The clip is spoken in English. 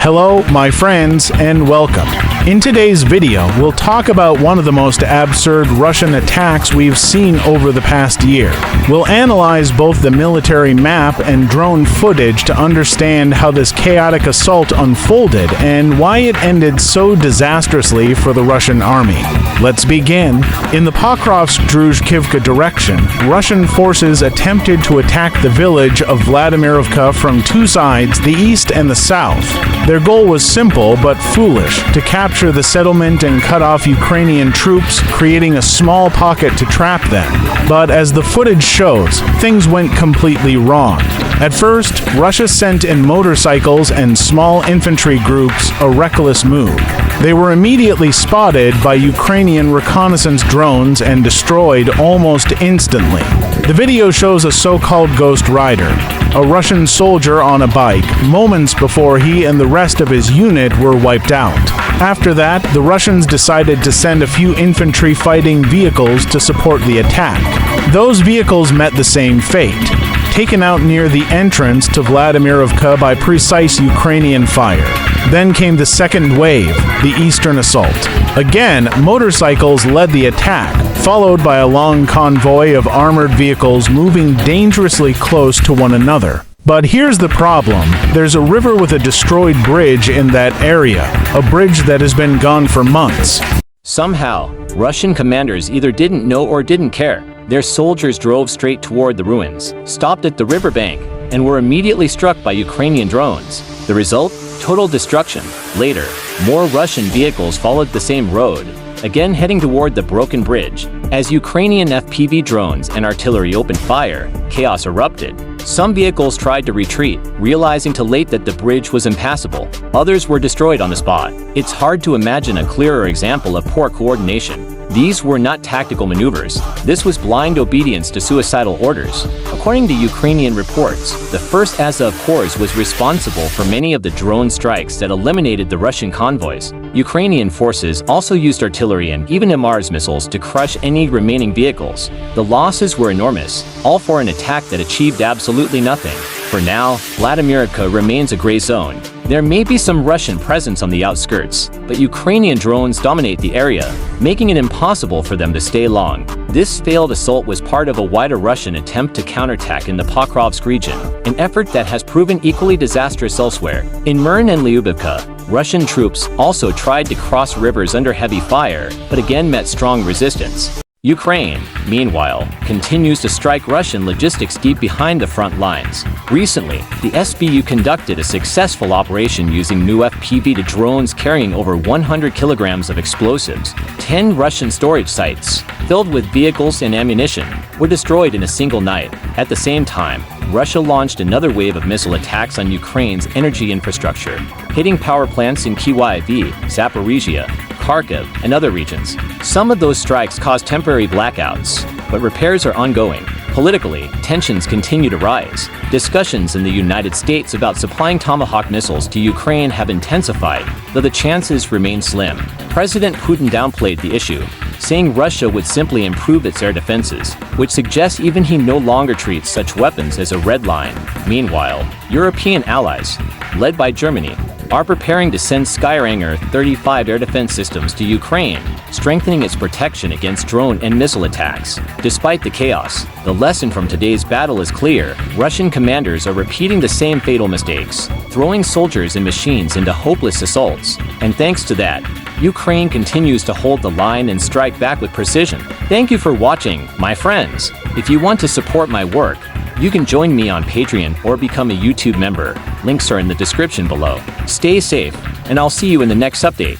Hello, my friends, and welcome. In today's video, we'll talk about one of the most absurd Russian attacks we've seen over the past year. We'll analyze both the military map and drone footage to understand how this chaotic assault unfolded and why it ended so disastrously for the Russian army. Let's begin. In the Pokrovsk-Druzhkivka direction, Russian forces attempted to attack the village of Vladimyrivka from two sides, the east and the south. Their goal was simple but foolish: to capture the settlement and cut off Ukrainian troops, creating a small pocket to trap them. But as the footage shows, things went completely wrong. At first, Russia sent in motorcycles and small infantry groups, a reckless move. They were immediately spotted by Ukrainian reconnaissance drones and destroyed almost instantly. The video shows a so-called Ghost Rider, a Russian soldier on a bike, moments before he and the rest of his unit were wiped out. After that, the Russians decided to send a few infantry fighting vehicles to support the attack. Those vehicles met the same fate, taken out near the entrance to Vladimyrivka by precise Ukrainian fire. Then came the second wave, the eastern assault. Again, motorcycles led the attack, followed by a long convoy of armored vehicles moving dangerously close to one another. But here's the problem. There's a river with a destroyed bridge in that area, a bridge that has been gone for months. Somehow, Russian commanders either didn't know or didn't care. Their soldiers drove straight toward the ruins, stopped at the riverbank, and were immediately struck by Ukrainian drones. The result? Total destruction. Later, more Russian vehicles followed the same road, again heading toward the broken bridge. As Ukrainian FPV drones and artillery opened fire, chaos erupted. Some vehicles tried to retreat, realizing too late that the bridge was impassable. Others were destroyed on the spot. It's hard to imagine a clearer example of poor coordination. These were not tactical maneuvers. This was blind obedience to suicidal orders. According to Ukrainian reports, the first Azov Corps was responsible for many of the drone strikes that eliminated the Russian convoys. Ukrainian forces also used artillery and even HIMARS missiles to crush any remaining vehicles. The losses were enormous, all for an attack that achieved absolutely nothing. For now, Vladimyrivka remains a gray zone. There may be some Russian presence on the outskirts, but Ukrainian drones dominate the area, making it impossible for them to stay long. This failed assault was part of a wider Russian attempt to counterattack in the Pokrovsk region, an effort that has proven equally disastrous elsewhere. In Mern and Lyubivka, Russian troops also tried to cross rivers under heavy fire, but again met strong resistance. Ukraine, meanwhile, continues to strike Russian logistics deep behind the front lines. Recently, the SBU conducted a successful operation using new FPV drones carrying over 100 kilograms of explosives. 10 Russian storage sites, filled with vehicles and ammunition, were destroyed in a single night. At the same time, Russia launched another wave of missile attacks on Ukraine's energy infrastructure, hitting power plants in Kyiv, Zaporizhia, Kharkiv, and other regions. Some of those strikes caused temporary blackouts, but repairs are ongoing. Politically, tensions continue to rise. Discussions in the United States about supplying Tomahawk missiles to Ukraine have intensified, though the chances remain slim. President Putin downplayed the issue, saying Russia would simply improve its air defenses, which suggests even he no longer treats such weapons as a red line. Meanwhile, European allies, led by Germany, are preparing to send Skyranger 35 air defense systems to Ukraine, strengthening its protection against drone and missile attacks. Despite the chaos, the lesson from today's battle is clear. Russian commanders are repeating the same fatal mistakes, throwing soldiers and machines into hopeless assaults. And thanks to that, Ukraine continues to hold the line and strike back with precision. Thank you for watching, my friends. If you want to support my work, you can join me on Patreon or become a YouTube member. Links are in the description below. Stay safe, and I'll see you in the next update.